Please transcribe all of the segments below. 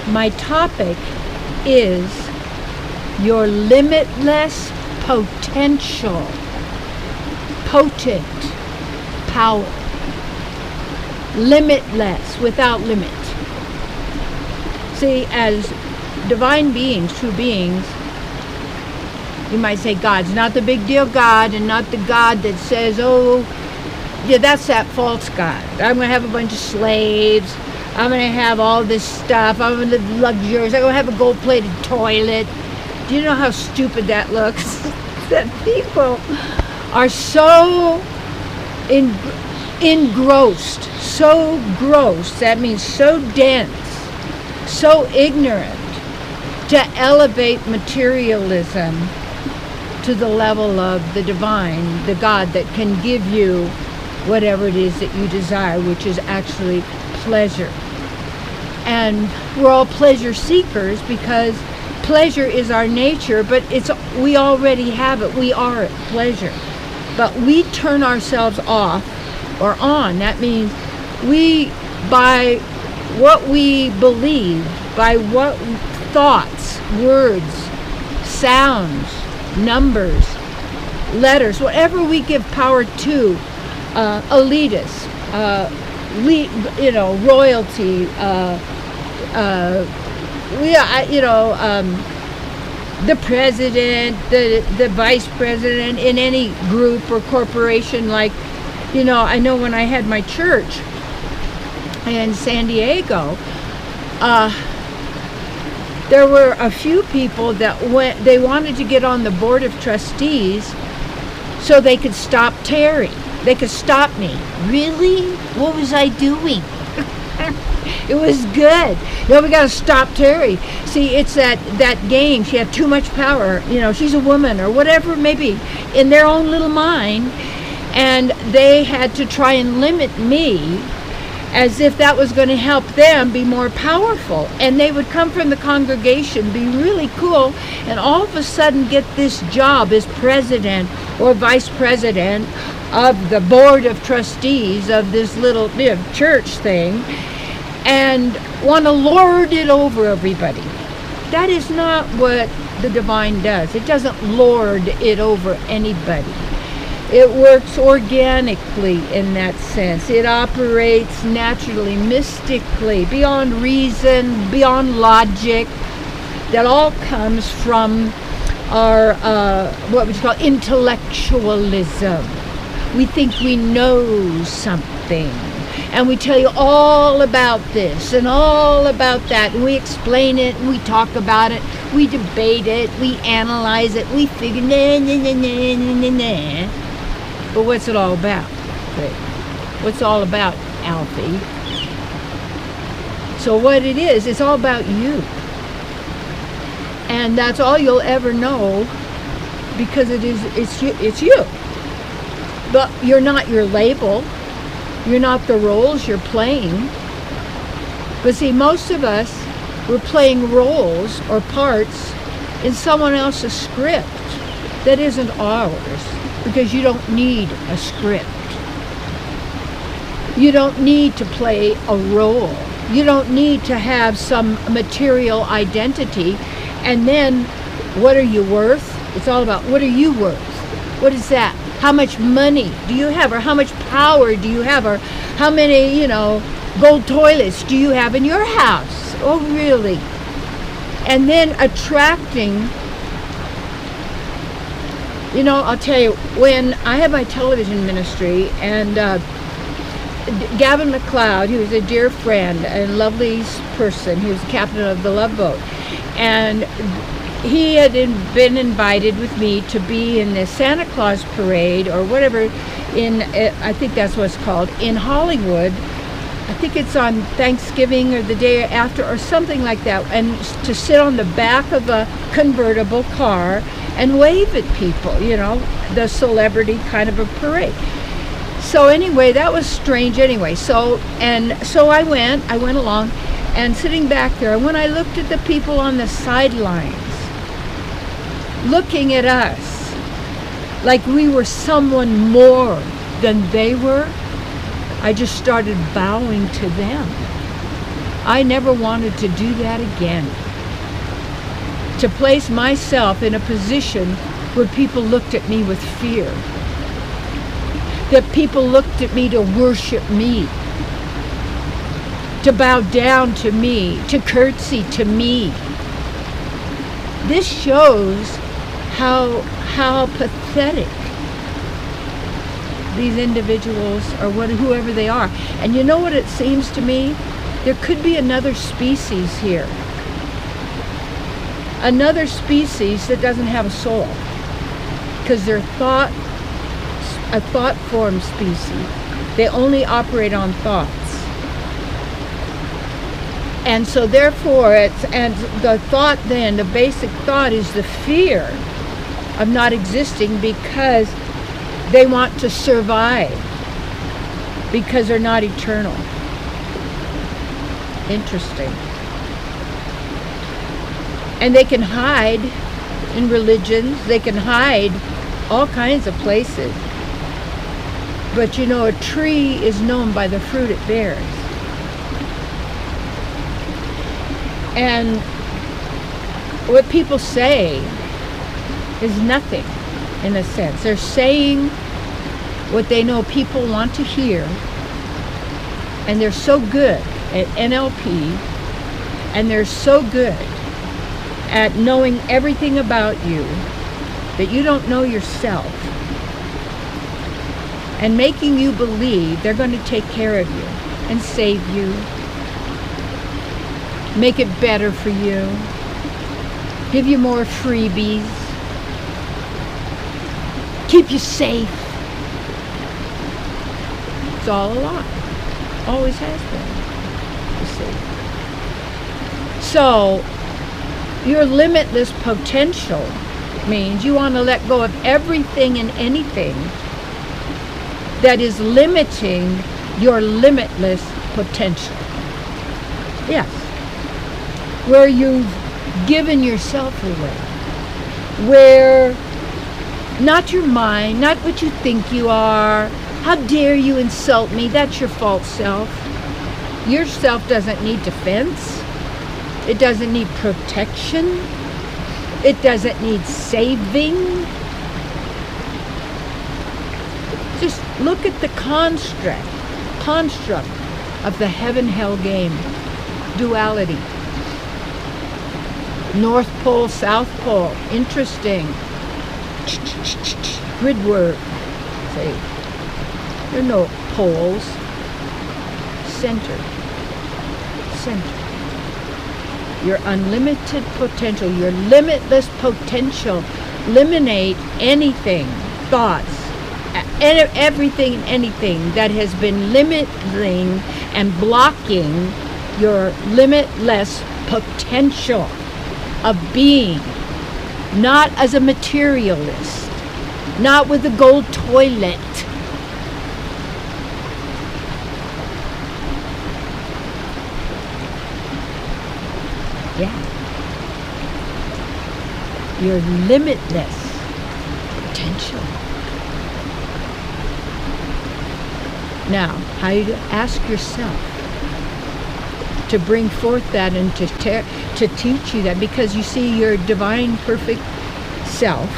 My topic is your limitless potential. Potent power. Limitless, without limit. See, as divine beings, true beings, you might say God's not the big deal God, and not the God that says, oh, yeah, that's that false God. I'm going to have a bunch of slaves. I'm going to have all this stuff. I'm going to live luxurious. I'm going to have a gold-plated toilet. Do you know how stupid that looks? That people are so engrossed, so gross, that means so dense, so ignorant, to elevate materialism to the level of the divine, the God that can give you whatever it is that you desire, which is actually pleasure. And we're all pleasure seekers because pleasure is our nature, but we already have it. We are at pleasure. But we turn ourselves off or on. That means by what we believe, by what thoughts, words, sounds, numbers, letters, whatever we give power to, elitists, royalty, the president, the vice president in any group or corporation. Like, I know when I had my church in San Diego, there were a few people that they wanted to get on the board of trustees so they could stop Terry. They could stop me. Really? What was I doing? It was good. No, we got to stop Terry. See, it's that game. She had too much power. She's a woman or whatever, maybe in their own little mind. And they had to try and limit me as if that was going to help them be more powerful. And they would come from the congregation, be really cool, and all of a sudden get this job as president or vice president of the board of trustees of this little church thing, and want to lord it over everybody. That is not what the divine does. It doesn't lord it over anybody. It works organically in that sense. It operates naturally, mystically, beyond reason, beyond logic. That all comes from our, what we call intellectualism. We think we know something. And we tell you all about this and all about that. And we explain it, and we talk about it, we debate it, we analyze it, we figure, nah. But what's it all about? What's it all about, Alfie? So what it is, it's all about you. And that's all you'll ever know, because it's you. But you're not your label. You're not the roles you're playing. But see, most of us, we're playing roles or parts in someone else's script that isn't ours, because you don't need a script. You don't need to play a role. You don't need to have some material identity. And then, what are you worth? It's all about, what are you worth? What is that? How much money do you have, or how much power do you have, or how many, gold toilets do you have in your house? Oh, really? And then attracting, I'll tell you, when I had my television ministry, and Gavin McLeod, he was a dear friend and lovely person, he was the captain of the Love Boat, and he had been invited with me to be in the Santa Claus parade or whatever I think that's what it's called, in Hollywood. I think it's on Thanksgiving or the day after or something like that, and to sit on the back of a convertible car and wave at people, the celebrity kind of a parade. So anyway, that was strange anyway. So I went along, and sitting back there, and when I looked at the people on the sidelines, looking at us like we were someone more than they were, I just started bowing to them. I never wanted to do that again. To place myself in a position where people looked at me with fear. That people looked at me to worship me. To bow down to me, to curtsy to me. This shows how pathetic these individuals or whoever they are. And you know what it seems to me? There could be another species here. Another species that doesn't have a soul. Because they're a thought form species. They only operate on thoughts. And so therefore, the thought then, the basic thought is the fear of not existing because they want to survive, because they're not eternal. Interesting. And they can hide in religions, they can hide all kinds of places. But you know, a tree is known by the fruit it bears. And what people say is nothing, in a sense. They're saying what they know people want to hear, and they're so good at NLP, and they're so good at knowing everything about you that you don't know yourself, and making you believe they're going to take care of you and save you, make it better for you, give you more freebies, keep you safe. It's all a lie. Always has been. You see. So, your limitless potential means you want to let go of everything and anything that is limiting your limitless potential. Yes. Where you've given yourself away. Where not your mind, not what you think you are. How dare you insult me? That's your false self. Your self doesn't need defense. It doesn't need protection. It doesn't need saving. Just look at the construct of the heaven-hell game. Duality. North Pole, South Pole. Interesting. Grid work. Say, there are no poles. Center. Your unlimited potential, your limitless potential. Eliminate anything, thoughts, everything and anything that has been limiting and blocking your limitless potential of being, not as a materialist, not with a gold toilet. Yeah. Your limitless potential. Now, how you ask yourself to bring forth that and to teach you that, because you see your divine perfect self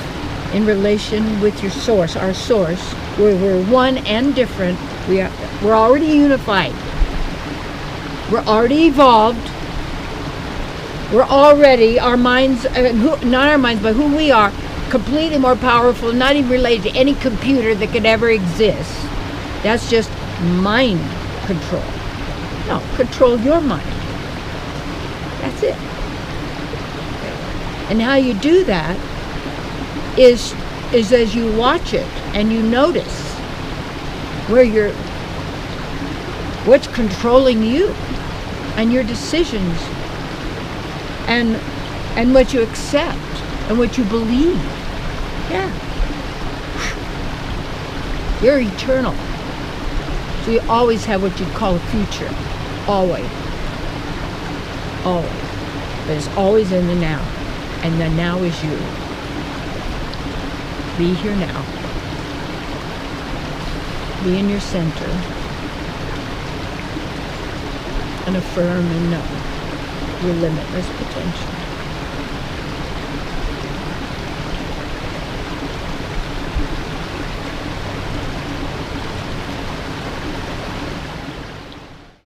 in relation with your source, our source, where we're one and different. We're already unified. We're already evolved. We're already, our minds, not our minds, but who we are, completely more powerful, not even related to any computer that could ever exist. That's just mind control. No, control your mind. That's it. And how you do that is as you watch it and you notice what's controlling you and your decisions and what you accept and what you believe. Yeah. You're eternal. So you always have what you'd call a future. Always. Always. But it's always in the now. And the now is you. Be here now. Be in your center. and affirm and know your limitless potential.